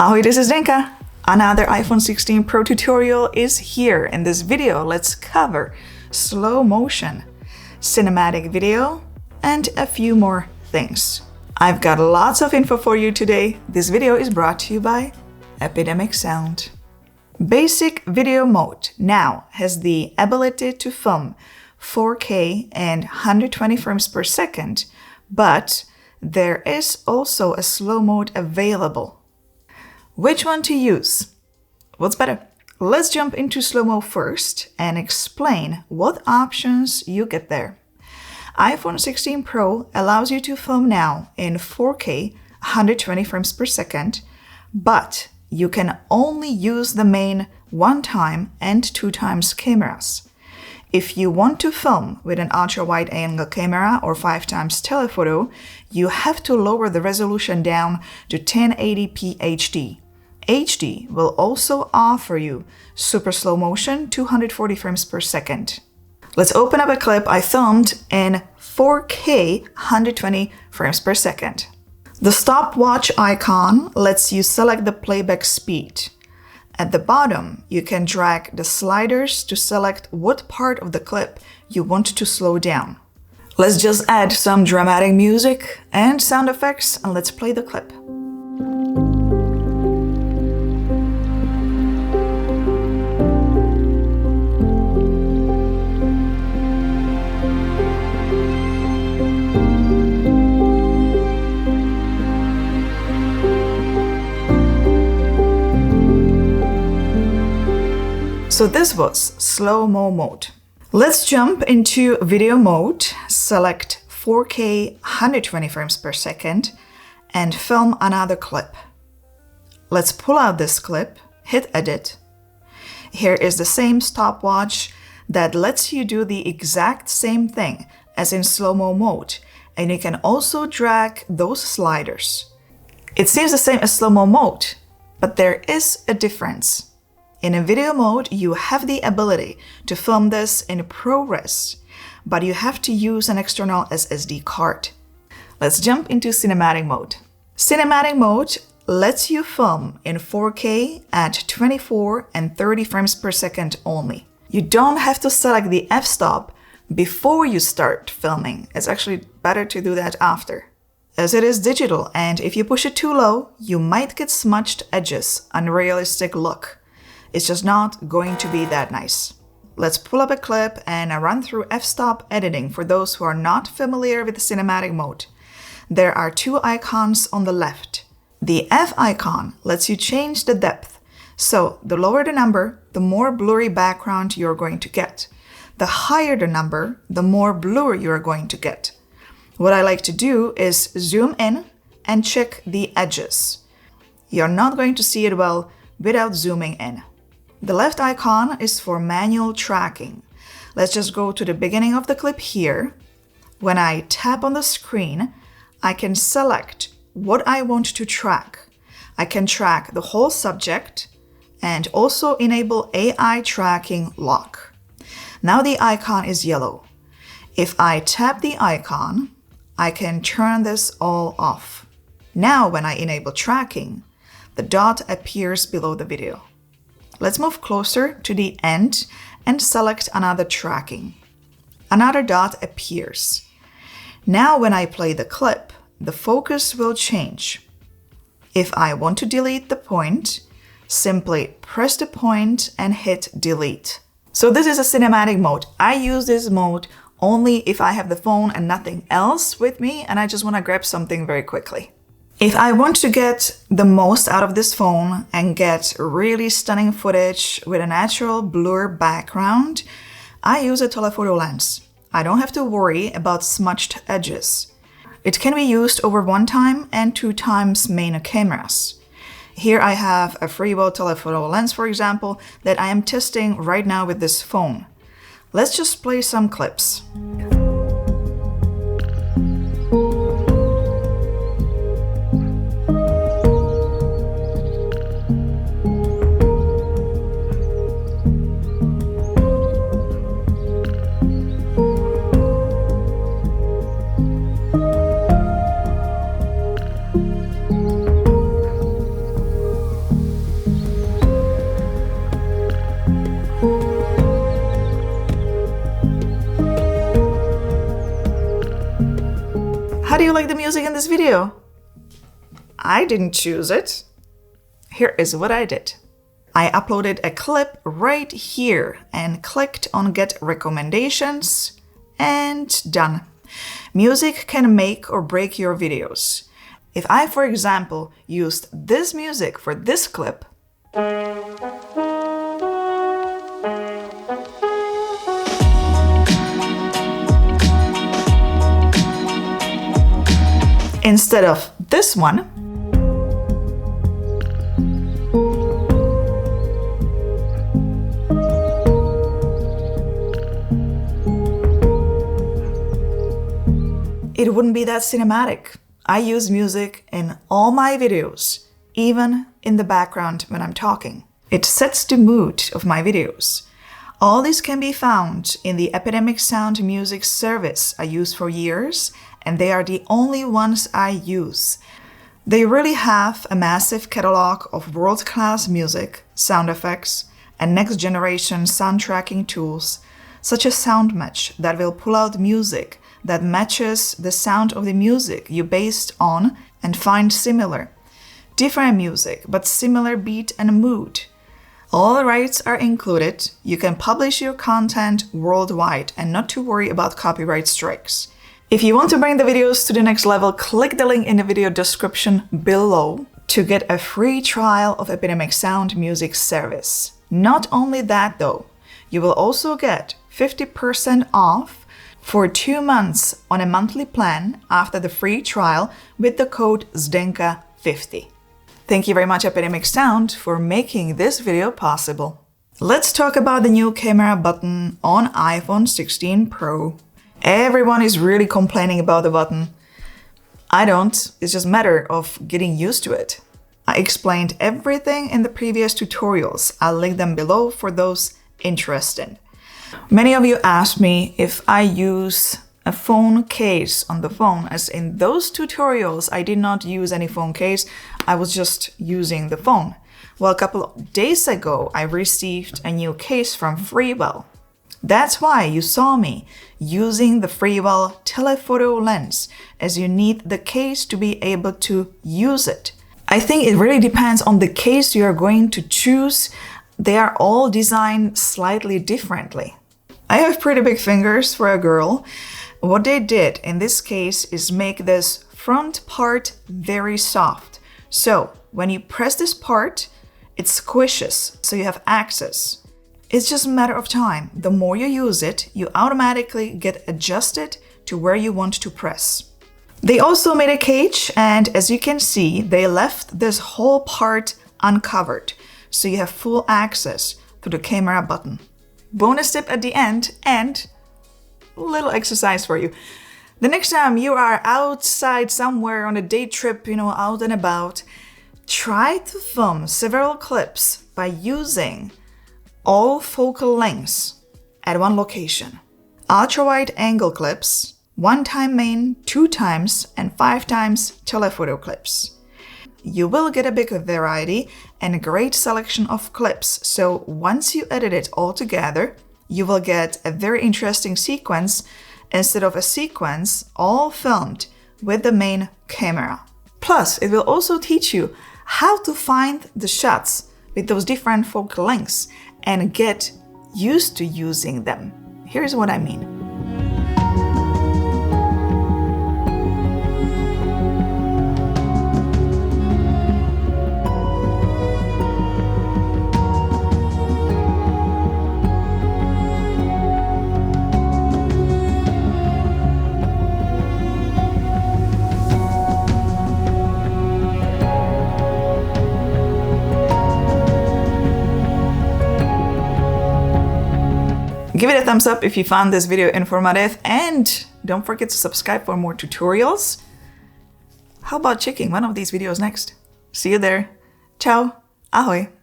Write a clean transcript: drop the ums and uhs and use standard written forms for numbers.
Ahoy, this is Zdenka. Another iPhone 16 Pro tutorial is here. In this video, let's cover slow motion, cinematic video, and a few more things. I've got lots of info for you today. This video is brought to you by Epidemic Sound. Basic video mode now has the ability to film 4K and 120 frames per second, but there is also a slow mode available. Which one to use? What's better? Let's jump into slow-mo first and explain what options you get there. iPhone 16 Pro allows you to film now in 4K 120 frames per second, but you can only use the main 1x and 2x cameras. If you want to film with an ultra-wide angle camera or 5x telephoto, you have to lower the resolution down to 1080p HD. HD will also offer you super slow motion 240 frames per second. Let's open up a clip I filmed in 4K 120 frames per second. The stopwatch icon lets you select the playback speed. At the bottom, you can drag the sliders to select what part of the clip you want to slow down. Let's just add some dramatic music and sound effects and let's play the clip. So this was slow-mo mode. Let's jump into video mode, select 4K 120 frames per second, and film another clip. Let's pull out this clip, hit edit. Here is the same stopwatch that lets you do the exact same thing as in slow-mo mode, and you can also drag those sliders. It seems the same as slow-mo mode, but there is a difference. In a video mode, you have the ability to film this in ProRes, but you have to use an external SSD card. Let's jump into cinematic mode. Cinematic mode lets you film in 4K at 24 and 30 frames per second only. You don't have to select the f-stop before you start filming. It's actually better to do that after, as it is digital, and if you push it too low, you might get smudged edges, unrealistic look. It's just not going to be that nice. Let's pull up a clip and run through f-stop editing for those who are not familiar with the cinematic mode. There are two icons on the left. The F icon lets you change the depth. So the lower the number, the more blurry background you're going to get. The higher the number, the more blur you're going to get. What I like to do is zoom in and check the edges. You're not going to see it well without zooming in. The left icon is for manual tracking. Let's just go to the beginning of the clip here. When I tap on the screen, I can select what I want to track. I can track the whole subject and also enable AI tracking lock. Now the icon is yellow. If I tap the icon, I can turn this all off. Now when I enable tracking, the dot appears below the video. Let's move closer to the end and select another tracking. Another dot appears. Now when I play the clip, the focus will change. If I want to delete the point, simply press the point and hit delete. So this is a cinematic mode. I use this mode only if I have the phone and nothing else with me and I just want to grab something very quickly. If I want to get the most out of this phone and get really stunning footage with a natural blur background, I use a telephoto lens. I don't have to worry about smudged edges. It can be used over 1x and 2x main cameras. Here I have a freewheel telephoto lens, for example, that I am testing right now with this phone. Let's just play some clips. do you like the music in this video? I didn't choose it. Here is what I did. I uploaded a clip right here and clicked on Get Recommendations and done. Music can make or break your videos. If I, for example, used this music for this clip, instead of this one, it wouldn't be that cinematic. I use music in all my videos, even in the background when I'm talking. It sets the mood of my videos. All these can be found in the Epidemic Sound Music service I used for years, and they are the only ones I use. They really have a massive catalog of world-class music, sound effects, and next-generation sound tracking tools, such as SoundMatch that will pull out music that matches the sound of the music you based on and find similar. Different music, but similar beat and mood. All the rights are included. You can publish your content worldwide and not to worry about copyright strikes. If you want to bring the videos to the next level, click the link in the video description below to get a free trial of Epidemic Sound Music service. Not only that though, you will also get 50% off for 2 months on a monthly plan after the free trial with the code Zdenka50. Thank you very much Epidemic Sound for making this video possible. Let's talk about the new camera button on iPhone 16 Pro. Everyone is really complaining about the button. I don't, it's just a matter of getting used to it. I explained everything in the previous tutorials. I'll link them below for those interested. Many of you asked me if I use a phone case on the phone, as in those tutorials I did not use any phone case, I was just using the phone. Well, a couple of days ago I received a new case from Freewell. That's why you saw me using the Freewell telephoto lens, as you need the case to be able to use it. I think it really depends on the case you are going to choose. They are all designed slightly differently. I have pretty big fingers for a girl. What they did in this case is make this front part very soft. So when you press this part, it squishes, so you have access. It's just a matter of time. The more you use it, you automatically get adjusted to where you want to press. They also made a cage, and as you can see, they left this whole part uncovered, so you have full access to the camera button. Bonus tip at the end and a little exercise for you. The next time you are outside somewhere on a day trip, out and about, try to film several clips by using all focal lengths at one location. Ultra-wide angle clips, 1x main, 2x and 5x telephoto clips. You will get a big variety and a great selection of clips, so once you edit it all together, you will get a very interesting sequence instead of a sequence all filmed with the main camera. Plus, it will also teach you how to find the shots with those different focal lengths and get used to using them. Here's what I mean. Give it a thumbs up if you found this video informative, and don't forget to subscribe for more tutorials. How about checking one of these videos next? See you there. Ciao. Ahoj.